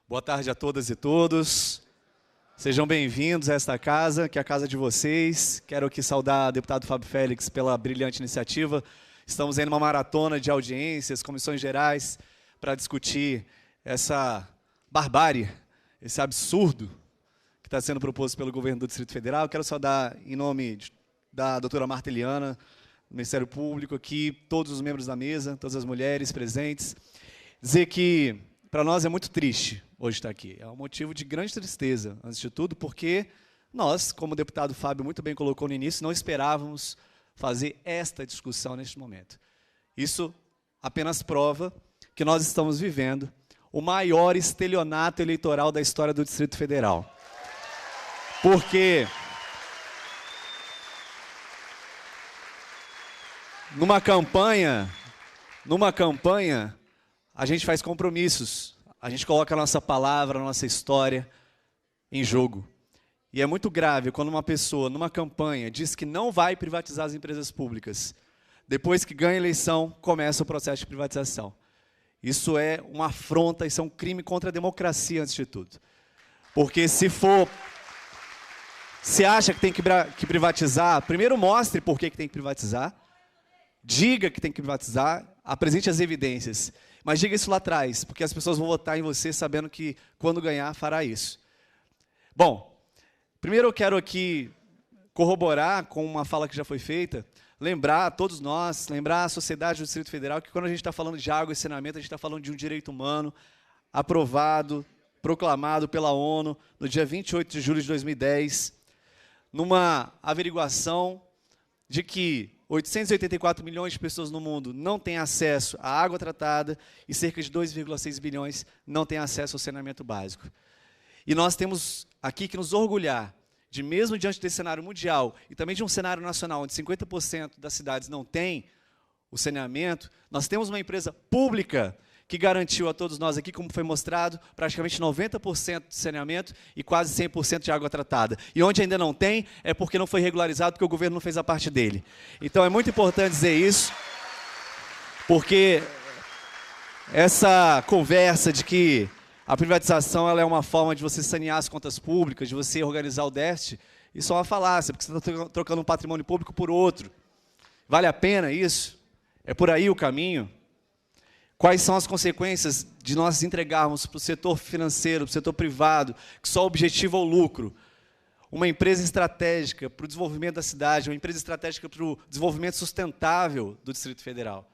Boa tarde a todas e todos. Sejam bem-vindos a esta casa, que é a casa de vocês. Quero aqui saudar o deputado Fábio Félix pela brilhante iniciativa. Estamos aí numa maratona de audiências, comissões gerais, para discutir essa barbárie, esse absurdo que está sendo proposto pelo governo do Distrito Federal. Quero saudar, em nome da doutora Marta Eliana, do Ministério Público, aqui, todos os membros da mesa, todas as mulheres presentes. Dizer que, para nós, é muito triste hoje estar aqui. É um motivo de grande tristeza, antes de tudo, porque nós, como o deputado Fábio muito bem colocou no início, não esperávamos fazer esta discussão neste momento. Isso apenas prova que nós estamos vivendo o maior estelionato eleitoral da história do Distrito Federal. Porque numa campanha, a gente faz compromissos, a gente coloca a nossa palavra, a nossa história em jogo. E é muito grave quando uma pessoa, numa campanha, diz que não vai privatizar as empresas públicas. Depois que ganha a eleição, começa o processo de privatização. Isso é uma afronta, isso é um crime contra a democracia, antes de tudo. Porque se acha que tem que privatizar, primeiro mostre por que tem que privatizar, diga que tem que privatizar, apresente as evidências. Mas diga isso lá atrás, porque as pessoas vão votar em você sabendo que, quando ganhar, fará isso. Bom, primeiro eu quero aqui corroborar com uma fala que já foi feita, lembrar a todos nós, lembrar a sociedade do Distrito Federal, que quando a gente está falando de água e saneamento, a gente está falando de um direito humano aprovado, proclamado pela ONU, no dia 28 de julho de 2010, numa averiguação de que 884 milhões de pessoas no mundo não têm acesso à água tratada e cerca de 2,6 bilhões não têm acesso ao saneamento básico. E nós temos aqui que nos orgulhar de, mesmo diante desse cenário mundial e também de um cenário nacional, onde 50% das cidades não têm o saneamento, nós temos uma empresa pública que garantiu a todos nós aqui, como foi mostrado, praticamente 90% de saneamento e quase 100% de água tratada. E onde ainda não tem, é porque não foi regularizado, porque o governo não fez a parte dele. Então é muito importante dizer isso, porque essa conversa de que a privatização ela é uma forma de você sanear as contas públicas, de você organizar o déficit, isso é uma falácia, porque você está trocando um patrimônio público por outro. Vale a pena isso? É por aí o caminho? Quais são as consequências de nós entregarmos para o setor financeiro, para o setor privado, que só o objetivo é o lucro? Uma empresa estratégica para o desenvolvimento da cidade, uma empresa estratégica para o desenvolvimento sustentável do Distrito Federal.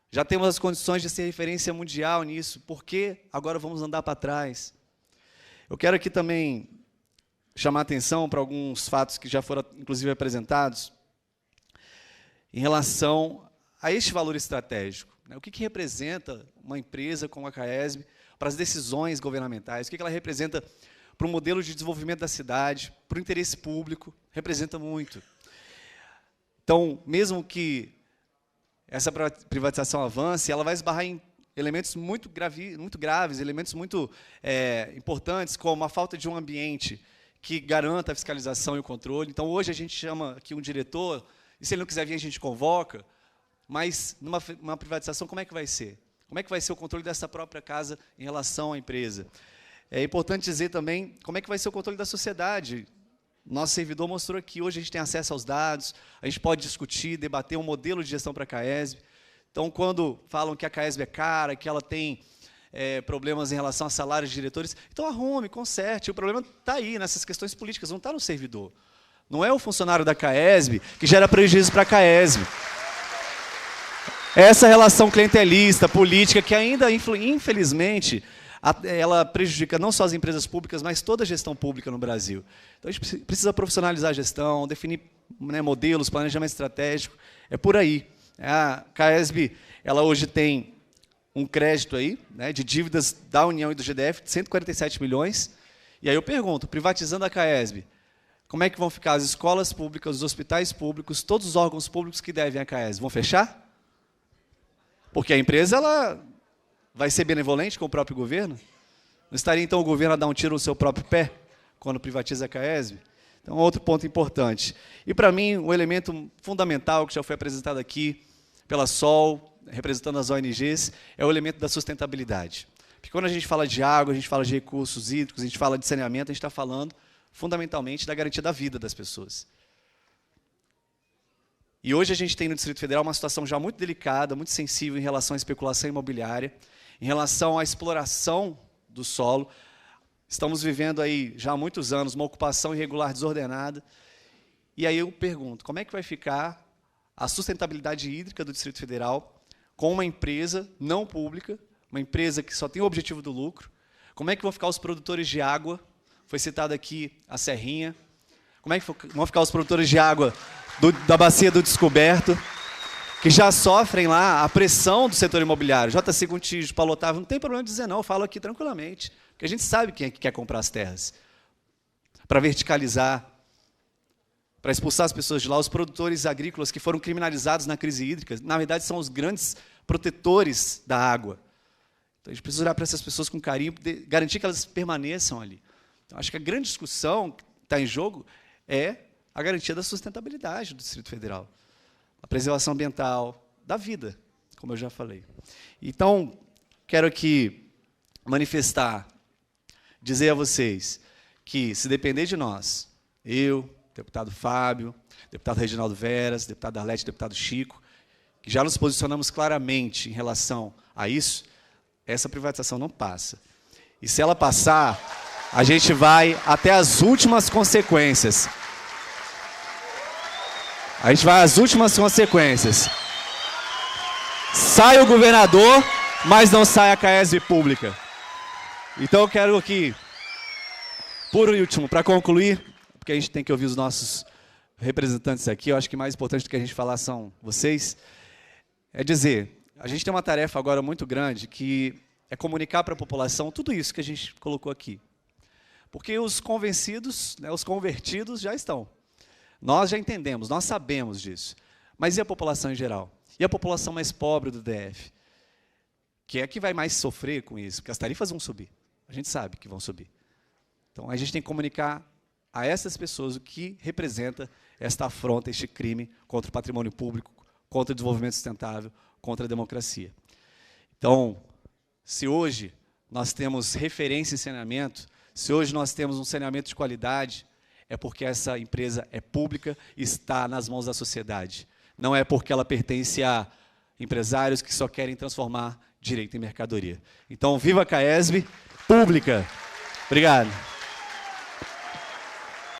Já temos as condições de ser referência mundial nisso, por que agora vamos andar para trás? Eu quero aqui também chamar a atenção para alguns fatos que já foram, inclusive, apresentados, em relação a este valor estratégico. O que representa uma empresa como a CAESB para as decisões governamentais? O que ela representa para o modelo de desenvolvimento da cidade, para o interesse público? Representa muito. Então, mesmo que essa privatização avance, ela vai esbarrar em elementos muito graves, elementos muito importantes, como a falta de um ambiente que garanta a fiscalização e o controle. Então, hoje a gente chama aqui um diretor, e se ele não quiser vir, a gente convoca. Mas, numa privatização, como é que vai ser? Como é que vai ser o controle dessa própria casa em relação à empresa? É importante dizer também como é que vai ser o controle da sociedade. Nosso servidor mostrou que hoje a gente tem acesso aos dados, a gente pode discutir, debater um modelo de gestão para a CAESB. Então, quando falam que a CAESB é cara, que ela tem problemas em relação a salários de diretores, então arrume, conserte. O problema está aí, nessas questões políticas, não está no servidor. Não é o funcionário da CAESB que gera prejuízo para a CAESB. Essa relação clientelista, política, que ainda, infelizmente, ela prejudica não só as empresas públicas, mas toda a gestão pública no Brasil. Então, a gente precisa profissionalizar a gestão, definir modelos, planejamento estratégico, é por aí. A CAESB, ela hoje tem um crédito aí, de dívidas da União e do GDF, de 147 milhões, e aí eu pergunto, privatizando a CAESB, como é que vão ficar as escolas públicas, os hospitais públicos, todos os órgãos públicos que devem à CAESB? Vão fechar? Porque a empresa ela vai ser benevolente com o próprio governo? Não estaria, então, o governo a dar um tiro no seu próprio pé quando privatiza a CAESB? Então, outro ponto importante. E, para mim, um elemento fundamental que já foi apresentado aqui pela SOL, representando as ONGs, é o elemento da sustentabilidade. Porque quando a gente fala de água, a gente fala de recursos hídricos, a gente fala de saneamento, a gente está falando fundamentalmente da garantia da vida das pessoas. E hoje a gente tem no Distrito Federal uma situação já muito delicada, muito sensível em relação à especulação imobiliária, em relação à exploração do solo. Estamos vivendo aí já há muitos anos uma ocupação irregular desordenada. E aí eu pergunto, como é que vai ficar a sustentabilidade hídrica do Distrito Federal com uma empresa não pública, uma empresa que só tem o objetivo do lucro? Como é que vão ficar os produtores de água? Foi citado aqui a Serrinha. Como é que vão ficar os produtores de água da Bacia do Descoberto, que já sofrem lá a pressão do setor imobiliário? JC Gontijo, Paulo Otávio, não tem problema de dizer não, eu falo aqui tranquilamente, porque a gente sabe quem é que quer comprar as terras. Para verticalizar, para expulsar as pessoas de lá, os produtores agrícolas que foram criminalizados na crise hídrica, na verdade são os grandes protetores da água. Então a gente precisa olhar para essas pessoas com carinho, garantir que elas permaneçam ali. Então, acho que a grande discussão que está em jogo é a garantia da sustentabilidade do Distrito Federal, a preservação ambiental, da vida, como eu já falei. Então, quero aqui manifestar, dizer a vocês que, se depender de nós, eu, deputado Fábio, deputado Reginaldo Veras, deputado Arlete, deputado Chico, que já nos posicionamos claramente em relação a isso, essa privatização não passa. E se ela passar, a gente vai até as últimas consequências. A gente vai às últimas consequências. Sai o governador, mas não sai a Caesb pública. Então eu quero aqui, por último, para concluir, porque a gente tem que ouvir os nossos representantes aqui, eu acho que mais importante do que a gente falar são vocês, é dizer, a gente tem uma tarefa agora muito grande, que é comunicar para a população tudo isso que a gente colocou aqui. Porque os convencidos, né, os convertidos já estão. Nós já entendemos, nós sabemos disso. Mas e a população em geral? E a população mais pobre do DF? Que é a que vai mais sofrer com isso, porque as tarifas vão subir. A gente sabe que vão subir. Então, a gente tem que comunicar a essas pessoas o que representa esta afronta, este crime contra o patrimônio público, contra o desenvolvimento sustentável, contra a democracia. Então, se hoje nós temos referência em saneamento, se hoje nós temos um saneamento de qualidade, é porque essa empresa é pública e está nas mãos da sociedade. Não é porque ela pertence a empresários que só querem transformar direito em mercadoria. Então, viva a Caesb pública! Obrigado.